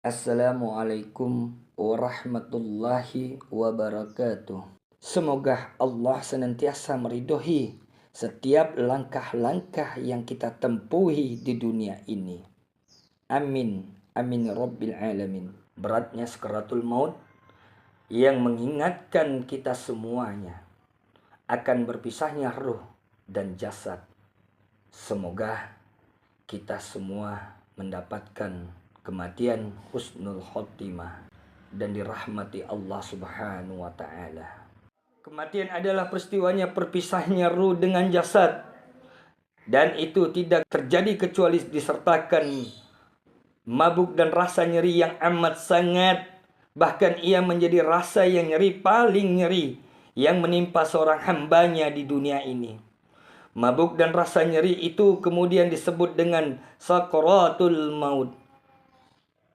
Assalamualaikum warahmatullahi wabarakatuh. Semoga Allah senantiasa meridhoi setiap langkah-langkah yang kita tempuhi di dunia ini. Amin. Amin Rabbil Alamin. Beratnya sakaratul maut yang mengingatkan kita semuanya akan berpisahnya ruh dan jasad. Semoga kita semua mendapatkan kematian husnul khotimah dan dirahmati Allah Subhanahu wa taala. Kematian adalah peristiwanya perpisahnya ruh dengan jasad, dan itu tidak terjadi kecuali disertakan mabuk dan rasa nyeri yang amat sangat. Bahkan ia menjadi rasa yang nyeri paling nyeri yang menimpa seorang hambanya di dunia ini. Mabuk dan rasa nyeri itu kemudian disebut dengan sakaratul maut.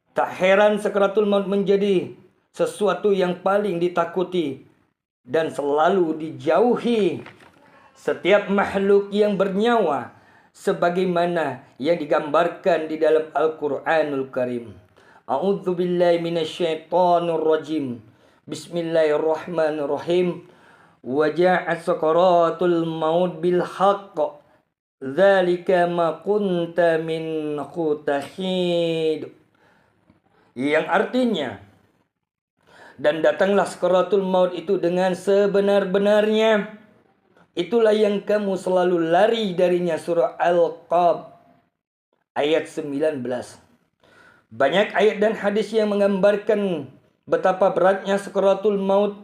Tak heran sakaratul maut menjadi sesuatu yang paling ditakuti dan selalu dijauhi setiap makhluk yang bernyawa, sebagaimana yang digambarkan di dalam Al-Quranul Karim. A'udzubillahi minasyaitonir rajim. Bismillahirrahmanirrahim. Wa ja'at sakaratul maut bil haqq. Dzalika ma kunta minhu tahid. Yang artinya, dan datanglah sakaratul maut itu dengan sebenar-benarnya. Itulah yang kamu selalu lari darinya. Surah Al-Qaf ayat 19. Banyak ayat dan hadis yang menggambarkan betapa beratnya sakaratul maut,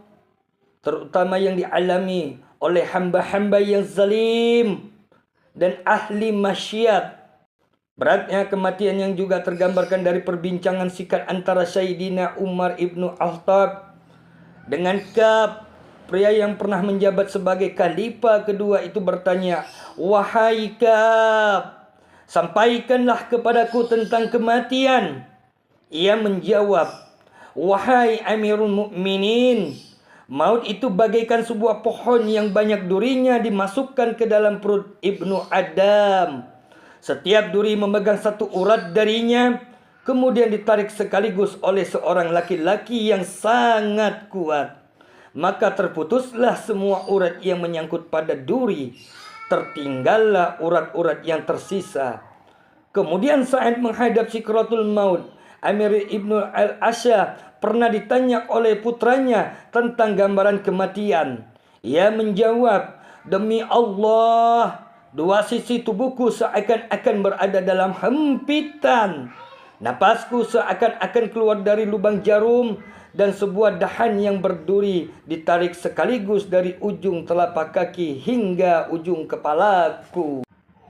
terutama yang dialami oleh hamba-hamba yang zalim dan ahli maksiat. Beratnya kematian yang juga tergambarkan dari perbincangan singkat antara Sayyidina Umar ibnu Khattab dengan Ka'ab, pria yang pernah menjabat sebagai khalifah kedua itu bertanya, "Wahai Ka'ab, sampaikanlah kepadaku tentang kematian." Ia menjawab, "Wahai Amirul Mukminin, maut itu bagaikan sebuah pohon yang banyak durinya dimasukkan ke dalam perut Ibnu Adam. Setiap duri memegang satu urat darinya, kemudian ditarik sekaligus oleh seorang laki-laki yang sangat kuat. Maka terputuslah semua urat yang menyangkut pada duri. Tertinggallah urat-urat yang tersisa. Kemudian saat menghadap sakaratul maut, Amir Ibnu Al-Asya pernah ditanya oleh putranya tentang gambaran kematian. Ia menjawab, "Demi Allah, dua sisi tubuhku seakan-akan berada dalam hempitan. Napasku seakan-akan keluar dari lubang jarum, dan sebuah dahan yang berduri ditarik sekaligus dari ujung telapak kaki hingga ujung kepalaku."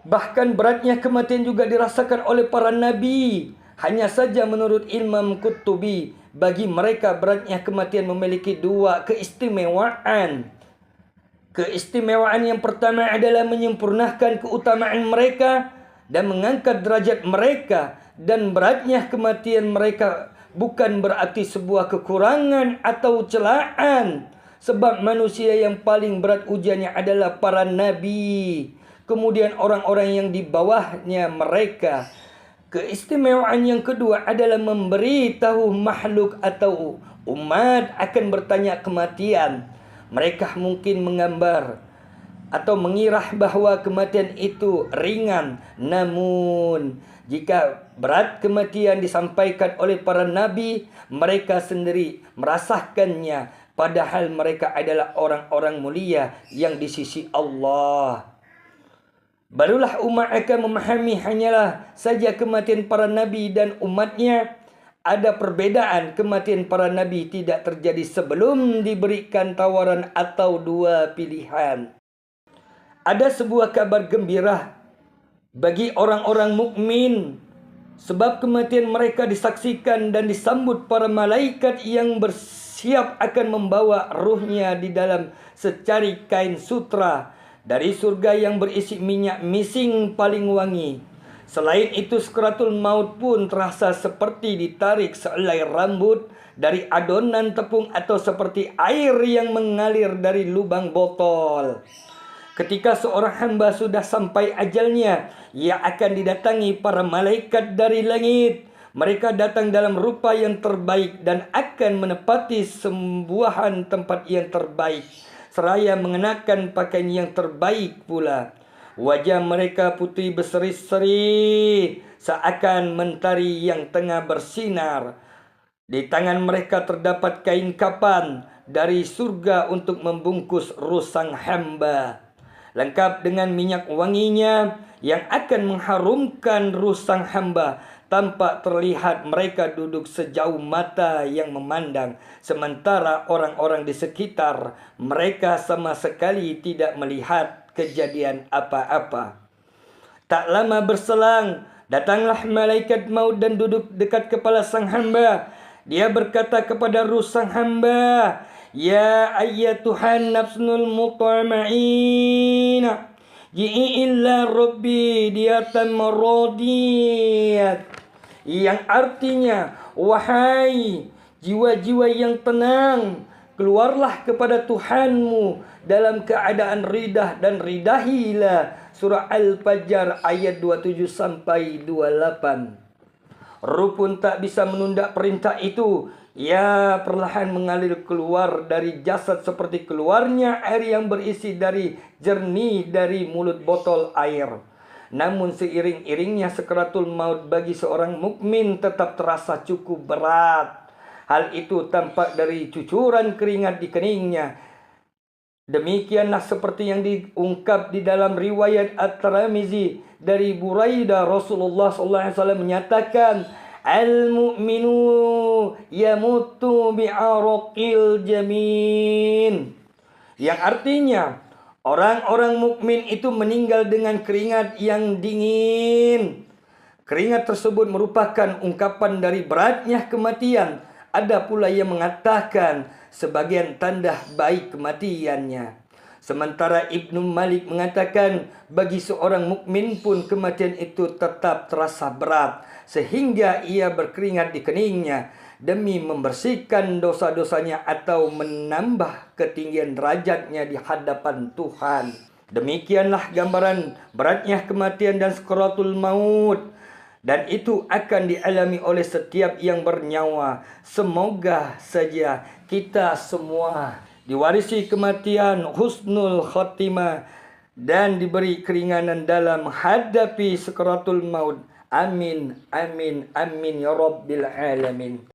Bahkan beratnya kematian juga dirasakan oleh para nabi. Hanya saja menurut Imam Qurtubi, bagi mereka beratnya kematian memiliki dua keistimewaan. Keistimewaan yang pertama adalah menyempurnakan keutamaan mereka dan mengangkat derajat mereka. Dan beratnya kematian mereka bukan berarti sebuah kekurangan atau celaan. Sebab manusia yang paling berat ujiannya adalah para nabi. Kemudian orang-orang yang di bawahnya mereka. Keistimewaan yang kedua adalah memberitahu makhluk atau umat akan bertanya kematian. Mereka mungkin menggambar atau mengira bahwa kematian itu ringan. Namun, jika berat kematian disampaikan oleh para nabi, mereka sendiri merasakannya. Padahal mereka adalah orang-orang mulia yang di sisi Allah. Barulah umat akan memahami hanyalah saja kematian para nabi dan umatnya. Ada perbedaan, kematian para nabi tidak terjadi sebelum diberikan tawaran atau dua pilihan. Ada sebuah kabar gembira bagi orang-orang mukmin, sebab kematian mereka disaksikan dan disambut para malaikat yang bersiap akan membawa ruhnya di dalam secari kain sutra dari surga yang berisi minyak mising paling wangi. Selain itu, sakaratul maut pun terasa seperti ditarik sehelai rambut dari adonan tepung atau seperti air yang mengalir dari lubang botol. Ketika seorang hamba sudah sampai ajalnya, ia akan didatangi para malaikat dari langit. Mereka datang dalam rupa yang terbaik dan akan menepati sembuhan tempat yang terbaik, seraya mengenakan pakaian yang terbaik pula. Wajah mereka putih berseri-seri seakan mentari yang tengah bersinar. Di tangan mereka terdapat kain kapan dari surga untuk membungkus ruh sang hamba, lengkap dengan minyak wanginya yang akan mengharumkan ruh sang hamba. Tampak terlihat mereka duduk sejauh mata yang memandang, sementara orang-orang di sekitar mereka sama sekali tidak melihat kejadian apa-apa. Tak lama berselang, datanglah malaikat maut dan duduk dekat kepala sang hamba. Dia berkata kepada ruh sang hamba, "Ya ayyatuhan nafsul mutmainnah, ji'i illa rabbi diyatan maradiyat." Yang artinya, wahai jiwa-jiwa yang tenang, keluarlah kepada Tuhanmu dalam keadaan ridah dan ridahilah. Surah Al-Fajr ayat 27 sampai 28. Ruh pun tak bisa menunda perintah itu. Ia perlahan mengalir keluar dari jasad seperti keluarnya air yang berisi dari jernih dari mulut botol air. Namun seiring-iringnya sakaratul maut bagi seorang mukmin tetap terasa cukup berat. Hal itu tampak dari cucuran keringat di keningnya. Demikianlah seperti yang diungkap di dalam riwayat At-Tirmizi dari Buraidah, Rasulullah SAW menyatakan, "Al-mu'minu yamutu bi'araqil jamin." Yang artinya, orang-orang mukmin itu meninggal dengan keringat yang dingin. Keringat tersebut merupakan ungkapan dari beratnya kematian. Ada pula yang mengatakan sebagian tanda baik kematiannya. Sementara Ibnu Malik mengatakan bagi seorang mukmin pun kematian itu tetap terasa berat, sehingga ia berkeringat di keningnya demi membersihkan dosa-dosanya atau menambah ketinggian derajatnya di hadapan Tuhan. Demikianlah gambaran beratnya kematian dan sakaratul maut. Dan itu akan dialami oleh setiap yang bernyawa. Semoga saja kita semua diwarisi kematian husnul khatimah dan diberi keringanan dalam menghadapi sakaratul maut. Amin, amin, amin ya Rabbil Alamin.